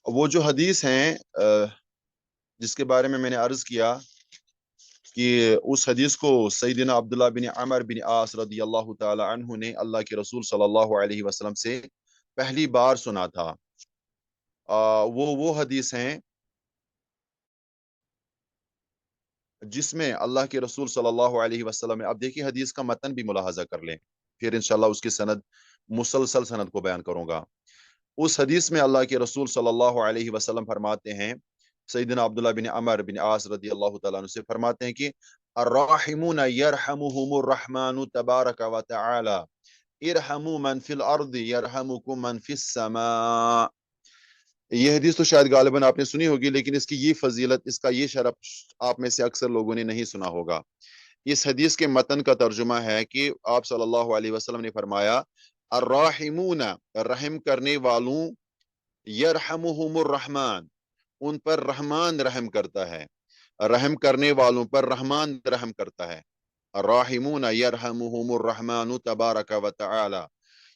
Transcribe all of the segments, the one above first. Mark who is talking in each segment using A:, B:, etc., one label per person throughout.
A: وہ جو حدیث ہیں جس کے بارے میں نے عرض کیا کہ اس حدیث کو سیدنا عبداللہ بن عمر بن عاص رضی اللہ تعالی عنہ نے اللہ کے رسول صلی اللہ علیہ وسلم سے پہلی بار سنا تھا۔ وہ حدیث ہیں جس میں اللہ کے رسول صلی اللہ علیہ وسلم اب دیکھیے حدیث کا متن بھی ملاحظہ کر لیں، پھر انشاءاللہ اس کی سند مسلسل سند کو بیان کروں گا۔ اس حدیث میں اللہ کے رسول صلی اللہ علیہ وسلم فرماتے ہیں، سیدنا عبداللہ بن عمر بن عاص رضی اللہ تعالیٰ عنہ سے فرماتے ہیں کہ الراحمون یرحمهم الرحمن تبارک و تعالی ارحموا من فی الارض یرحمکم من فی السماء۔ یہ حدیث تو شاید غالباً آپ نے سنی ہوگی، لیکن اس کی یہ فضیلت، اس کا یہ شرف آپ میں سے اکثر لوگوں نے نہیں سنا ہوگا۔ اس حدیث کے متن کا ترجمہ ہے کہ آپ صلی اللہ علیہ وسلم نے فرمایا الراحمون، رحم کرنے والوں، یرحمہم الرحمن، ان پر رحمان رحم کرتا ہے، رحم کرنے والوں پر رحمان رحم کرتا ہے۔ الراحمون یرحمہم الرحمن تبارک و تعالی،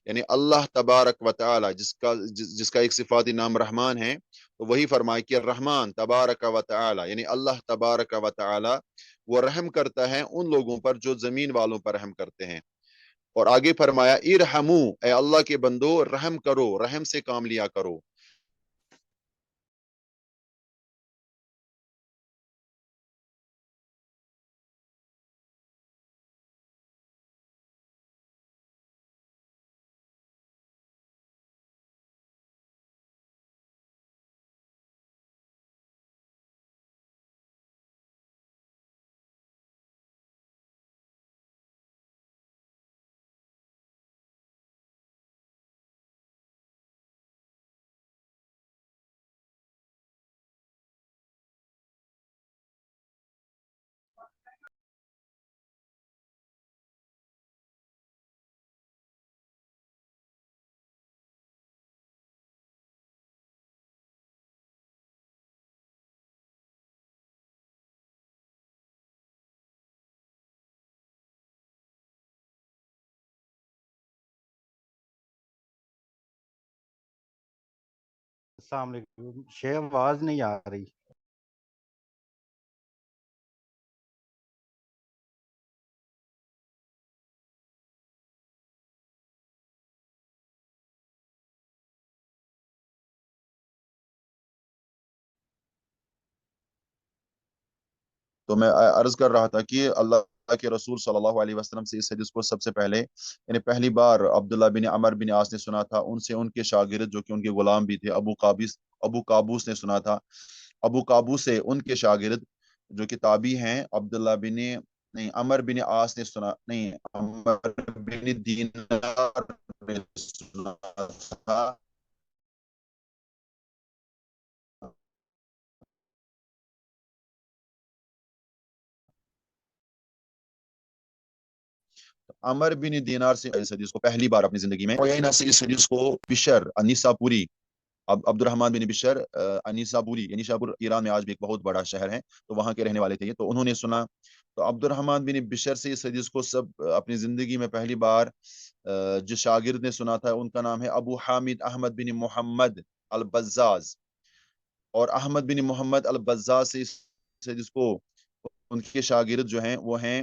A: یعنی اللہ تبارک و تعالی جس کا ایک صفاتی نام رحمان ہے، تو وہی فرمائے کہ الرحمن تبارک و تعالی، یعنی اللہ تبارک و تعالی وہ رحم کرتا ہے ان لوگوں پر جو زمین والوں پر رحم کرتے ہیں۔ اور آگے فرمایا ارحمو، اے اللہ کے بندو رحم کرو، رحم سے کام لیا کرو۔
B: السلام علیکم، شیخ آواز نہیں آ رہی۔
A: تو میں عرض کر رہا تھا کہ اللہ کے رسول صلی اللہ علیہ وسلم سے اس حدیث کو سب سے پہلے، یعنی پہلی بار عبداللہ بن عمر بن عاص نے سنا تھا، ان سے ان کے شاگرد جو کہ ان کے غلام بھی تھے ابو قابوس نے سنا تھا۔ ابو قابوس سے ان کے شاگرد جو کہ تابعی ہیں عبداللہ بن نہیں عمر بن عاص نے سنا، نہیں عمر بن دینار نے سنا تھا۔ عمر بن دینار سے اس حدیث کو پہلی بار اپنی زندگی میں، عیینہ سے اس حدیث کو بشر انیسا پوری، عبد الرحمن بن بشر انیسا پوری، یعنی شاپور ایران میں آج بھی ایک بہت بڑا شہر ہے، تو وہاں کے رہنے والے تھے، تو انہوں نے سنا۔ تو عبد الرحمن بن بشر سے اس حدیث کو سب اپنی زندگی میں پہلی بار جس شاگرد نے سنا تھا ان کا نام ہے ابو حامد احمد بن محمد البزاز، اور احمد بن محمد البزاز سے اس حدیث کو ان کے شاگرد جو ہیں وہ ہیں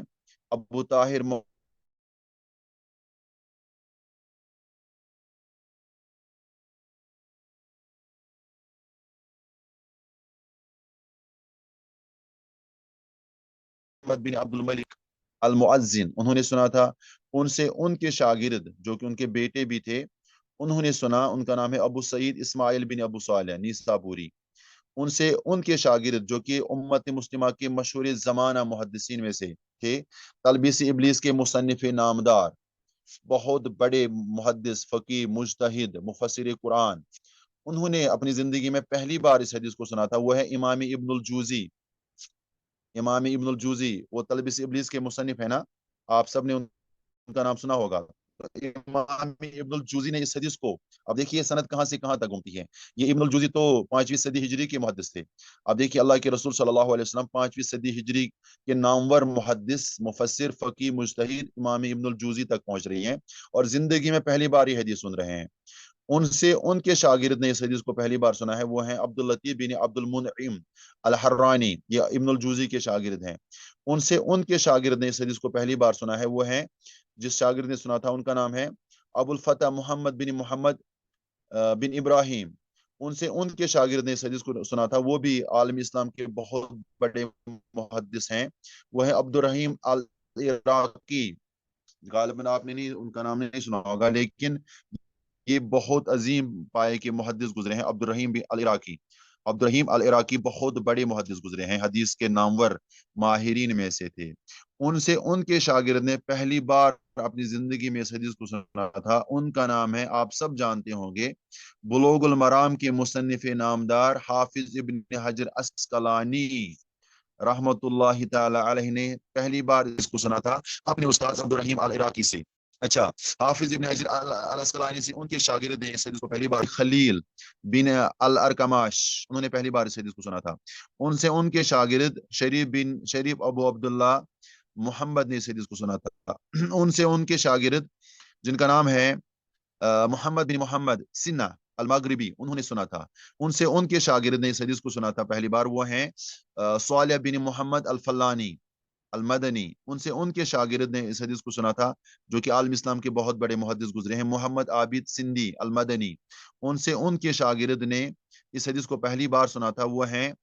A: ابو طاہر محمد بن عبد الملک المعزن، انہوں نے سنا تھا۔ ان سے ان کے شاگرد جو کہ ان کے بیٹے بھی تھے، انہوں نے سنا، ان کا نام ہے ابو سعید اسماعیل بن ابو صالح نیسابوری۔ ان سے ان کے شاگرد جو کہ امت مسلمہ کے مشہور زمانہ محدثین میں سے تھے، تلبیس ابلیس کے مصنف نامدار، بہت بڑے محدث، فقی، مجتہد، مفسر قرآن، انہوں نے اپنی زندگی میں پہلی بار اس حدیث کو سنا تھا، وہ ہے امام ابن الجوزی۔ امام ابن الجوزی وہ تلبیس ابلیس کے مصنف ہے نا، آپ سب نے ان کا نام سنا ہوگا۔ امام ابن الجوزی نے اس حدیث کو، اب دیکھیے سند کہاں سے کہاں تک گھومتی ہے۔ یہ ابن الجوزی تو 5ویں صدی ہجری کے محدث تھے۔ اب دیکھیے اللہ کے رسول صلی اللہ علیہ وسلم 5ویں صدی ہجری کے نامور محدث، مفسر، فقی، مجتہد امام ابن الجوزی تک پہنچ رہی ہیں، اور زندگی میں پہلی بار یہ حدیث سن رہے ہیں۔ उनसे उनके शागिर्द ने इस हदीस को पहली बार सुना है, वो हैं अब्दुल लतीफ बिन अब्दुल मुनइम अल हर्रानी, ये इब्नुल जूजी के शागिर्द हैं। उनसे उनके शागिर्द ने इस हदीस को पहली बार सुना है, वो हैं, जिस शागिर्द ने सुना था उनका नाम है अबुल फतह मोहम्मद बिन इब्राहिम। उनसे उनके शागिर्द ने इस हदीस को सुना था, वो भी आलम इस्लाम के बहुत बड़े मुहद्दिस हैं, वो है अब्दुर्रहीम अल इराकी। गालिबन आपने नहीं, उनका नाम नहीं सुना होगा, लेकिन ये बहुत अजीम पाए के मुहद्दिस गुजरे हैं, अब्दुर्रहीम बिन अल इराकी। अब्दुर्रहीम अल इराकी बहुत बड़े मुहद्दिस गुजरे हैं, हदीस के नामवर माहिरीन में से थे। उनसे उनके शागिर्द ने पहली बार अपनी जिंदगी में इस हदीस को सुना था, उनका नाम है, आप सब जानते होंगे, बुलूगुल मराम के मुसन्निफ नामदार हाफिज इब्न हजर अस्कलानी रहमतुल्लाहि ताला अलैहि ने पहली बार इसको सुना था अपने उस्ताद अब्दुर्रहीम अल इराकी से। अच्छा, हाफिज इब्न हजर अल अस्कलानी से उनके शागिर्द ने इस हदीस को पहली बार खलील बिन अल अरकमाश, उन्होंने पहली बार इस हदीस को सुना था। उनसे उनके शागिर्द शरीफ अबू अब्दुल्ला मोहम्मद ने इस हदीस को सुना था। उनसे उनके शागिर्द जिनका नाम है मोहम्मद बिन मोहम्मद सिन्ना अल मगरिबी, उन्होंने सुना था। उनसे उनके शागिर्द ने इस हदीस को सुना था पहली बार, वो हैं सालिह बिन मोहम्मद अल फल्लानी अल मदनी। उनसे उनके शागिर्द ने इस हदीस को सुना था, जो कि आलम इस्लाम के बहुत बड़े मुहद्दिस गुजरे हैं, मोहम्मद आबिद सिंधी अल मदनी। उनसे उनके शागिर्द ने इस हदीस को पहली बार सुना था, वो हैं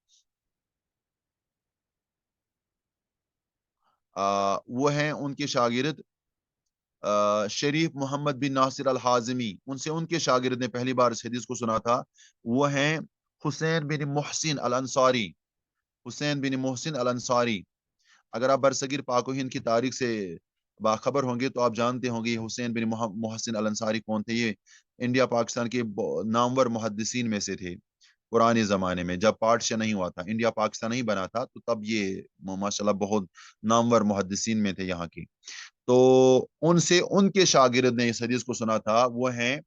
A: वो हैं उनके शागिर्द शरीफ मोहम्मद बिन नासिर अल हाजमी। उनसे उनके शागिर्द ने पहली बार इस हदीस को सुना था, वो हैं हुसैन बिन मोहसिन अल अंसारी, हुसैन बिन मोहसिन अल अंसारी। अगर आप बरसगीर पाक व हिंद की तारीख से बाखबर होंगे तो आप जानते होंगे हुसैन बिन मोहसिन अल अंसारी कौन थे। ये इंडिया पाकिस्तान के नामवर मुहद्दिसीन में से थे। पुराने जमाने में जब पार्टीशन नहीं हुआ था, इंडिया पाकिस्तान नहीं बना था, तो तब ये माशाल्लाह बहुत नामवर मुहद्दिसीन में थे यहाँ की। तो उनसे उनके शागिर्द ने इस हदीस को सुना था, वो हैं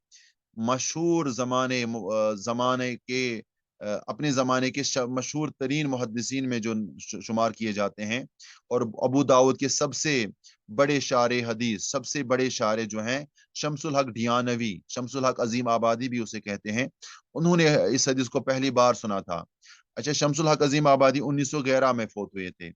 A: मशहूर जमाने के अपने जमाने के मशहूर तरीन मुहद्दिसीन में जो शुमार किए जाते हैं, और अबू दाऊद के सबसे बड़े शारे हदीस, सबसे बड़े शारे जो हैं शमसुल हक ढियानवी, शमसुल हक अजीम आबादी भी उसे कहते हैं, उन्होंने इस हदीस को पहली बार सुना था। अच्छा, शमसुल हक अजीम आबादी 1911 में फौत हुए थे,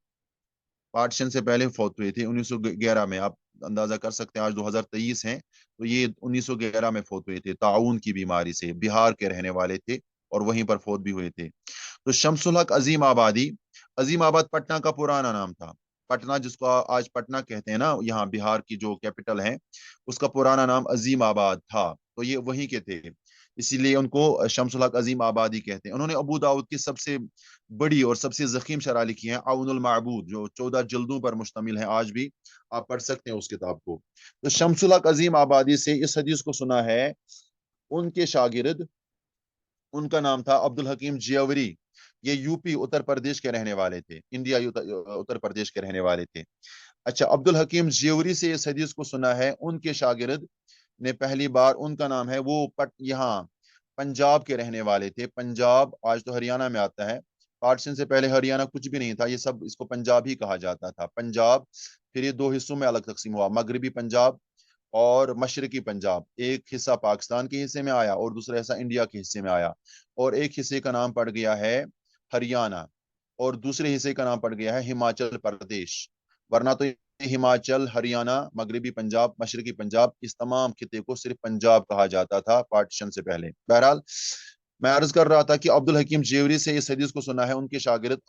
A: पार्टीशन से पहले फौत हुए थे 1911 में। आप अंदाजा कर सकते हैं आज 2023 हैं, तो ये 1911 में फौत हुए थे ताउन की बीमारी से। बिहार के रहने वाले थे और वहीं पर फौत भी हुए थे। तो शमसुल हक अजीम आबादी, अजीम आबाद पटना का पुराना नाम था। पटना जिसको आज पटना कहते हैं ना, यहाँ बिहार की जो कैपिटल है, उसका पुराना नाम अजीम आबाद था, तो ये वहीं के थे, इसीलिए उनको शमसुल हक अजीम आबादी कहते हैं। उन्होंने अबू दाऊद की सबसे बड़ी और सबसे जखीम शरह लिखी है आउनुल माबूद, जो 14 जल्दों पर मुश्तमिल है, आज भी आप पढ़ सकते हैं उस किताब को। तो शमसुल हक अजीम आबादी से इस हदीस को सुना है उनके शागिर्द, उनका नाम था अब्दुल हकीम जियावरी। ये यूपी उत्तर प्रदेश के रहने वाले थे, इंडिया उत्तर प्रदेश के रहने वाले थे। अच्छा, अब्दुल हकीम जियावरी से इस हदीस को सुना है उनके शागिर्द ने पहली बार, उनका नाम है, वो यहाँ पंजाब के रहने वाले थे। पंजाब आज तो हरियाणा में आता है, पार्टीशन से पहले हरियाणा कुछ भी नहीं था, ये सब इसको पंजाब ही कहा जाता था, पंजाब। फिर ये दो हिस्सों में अलग तकसीम हुआ, मगरबी पंजाब और मशरकी पंजाब। एक हिस्सा पाकिस्तान के हिस्से में आया और दूसरा हिस्सा इंडिया के हिस्से में आया, और एक हिस्से का नाम पड़ गया है हरियाणा, और दूसरे हिस्से का नाम पड़ गया है हिमाचल प्रदेश। वरना तो हिमाचल, हरियाणा, मगरबी पंजाब, मशरकी पंजाब, इस तमाम खिते को सिर्फ पंजाब कहा जाता था पार्टीशन से पहले। बहरहाल, मैं अर्ज कर रहा था कि अब्दुल हकीम जेवरी से इस हदीस को सुना है उनके शागिर्द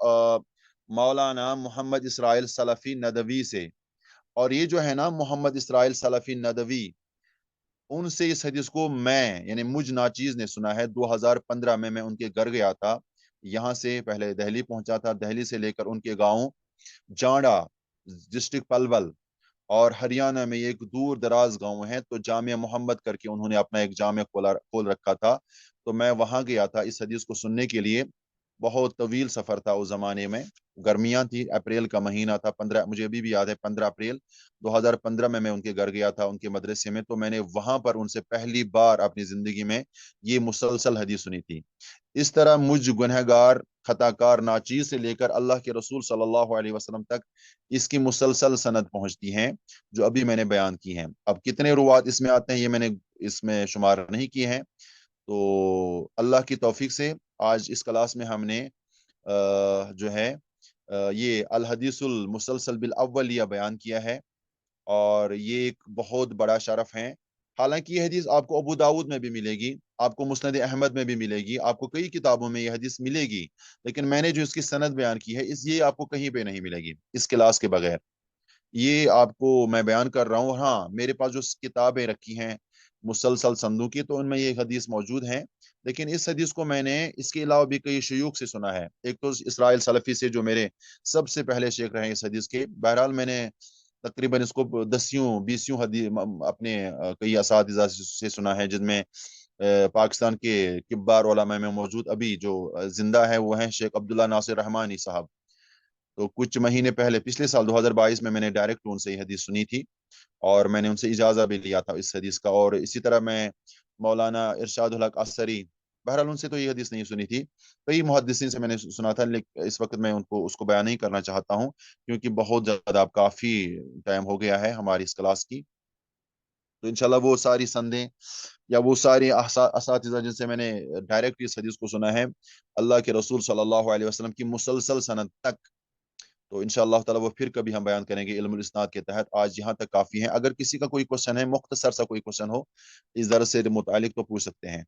A: मौलाना मोहम्मद इसराइल सलफी नदवी से। और ये जो है ना मोहम्मद इसराइल सलफी नदवी, उनसे इस हदीस को मैं यानी मुझ नाचीज ने सुना है। 2015 में मैं उनके घर गया था, यहाँ से पहले दिल्ली पहुंचा था, दिल्ली से लेकर उनके गांव जांडा, डिस्ट्रिक्ट पलवल, और हरियाणा में एक दूर दराज गांव है, तो जामिया मोहम्मद करके उन्होंने अपना एक जामिया खोल रखा था। तो मैं वहां गया था इस हदीस को सुनने के लिए। बहुत तवील सफर था उस जमाने में, गर्मियां थी, अप्रैल का महीना था, 15, मुझे अभी भी याद है, 15 अप्रैल 2015 में मैं उनके घर गया था, उनके मदरसे में। तो मैंने वहां पर उनसे पहली बार अपनी जिंदगी में ये मुसलसल हदीस सुनी थी। इस तरह मुझ गुनहगार खताकार नाचीज से लेकर अल्लाह के रसूल सल्लल्लाहु अलैहि वसल्लम तक इसकी मुसलसल सनद पहुंचती हैं, जो अभी मैंने बयान की हैं। अब कितने रुवात इसमें आते हैं ये मैंने اس میں شمار نہیں کیے ہیں. تو اللہ کی توفیق سے آج اس کلاس میں ہم نے جو ہے یہ الحدیث المسلسل بالاولیہ بیان کیا ہے، اور یہ ایک بہت بڑا شرف ہے. حالانکہ یہ حدیث آپ کو ابو داود میں بھی ملے گی، آپ کو مسند احمد میں بھی ملے گی، آپ کو کئی کتابوں میں یہ حدیث ملے گی، لیکن میں نے جو اس کی سند بیان کی ہے یہ آپ کو کہیں پہ نہیں ملے گی اس کلاس کے بغیر. یہ آپ کو میں بیان کر رہا ہوں. ہاں، میرے پاس جو کتابیں رکھی ہیں مسلسل سندوں کی، تو ان میں یہ حدیث موجود ہیں، لیکن اس حدیث کو میں نے اس کے علاوہ بھی کئی شیوخ سے سنا ہے. ایک تو اسرائیل سلفی سے، جو میرے سب سے پہلے شیخ رہے ہیں اس حدیث کے. بہرحال میں نے تقریباً اس کو 10 حدیث اپنے کئی اساتذہ سے سنا ہے، جن میں پاکستان کے کبار علماء میں موجود ابھی جو زندہ ہے وہ ہیں شیخ عبداللہ ناصر رحمانی صاحب. تو کچھ مہینے پہلے پچھلے سال 2022 میں نے ڈائریکٹ ان سے یہ حدیث سنی تھی، اور میں نے ان سے اجازہ بھی لیا تھا اس حدیث کا. اور اسی طرح میں مولانا ارشاد الحق عصری، بہرحال ان سے تو یہ حدیث نہیں سنی تھی، کئی محدثین سے میں نے سنا تھا، لیکن اس وقت میں اس کو بیان نہیں کرنا چاہتا ہوں، کیونکہ بہت زیادہ اب کافی ٹائم ہو گیا ہے ہماری اس کلاس کی. تو انشاءاللہ وہ ساری سندیں یا وہ ساری اساتذہ جن سے میں نے ڈائریکٹ اس حدیث کو سنا ہے اللہ کے رسول صلی اللہ علیہ وسلم کی مسلسل سند تک، تو انشاءاللہ تعالی وہ پھر کبھی ہم بیان کریں گے علم الاسناد کے تحت. آج یہاں تک کافی ہے. اگر کسی کا کوئی کوشچن ہے، مختصر سا کوئی کوشچن ہو اس درس سے متعلق، تو پوچھ سکتے ہیں.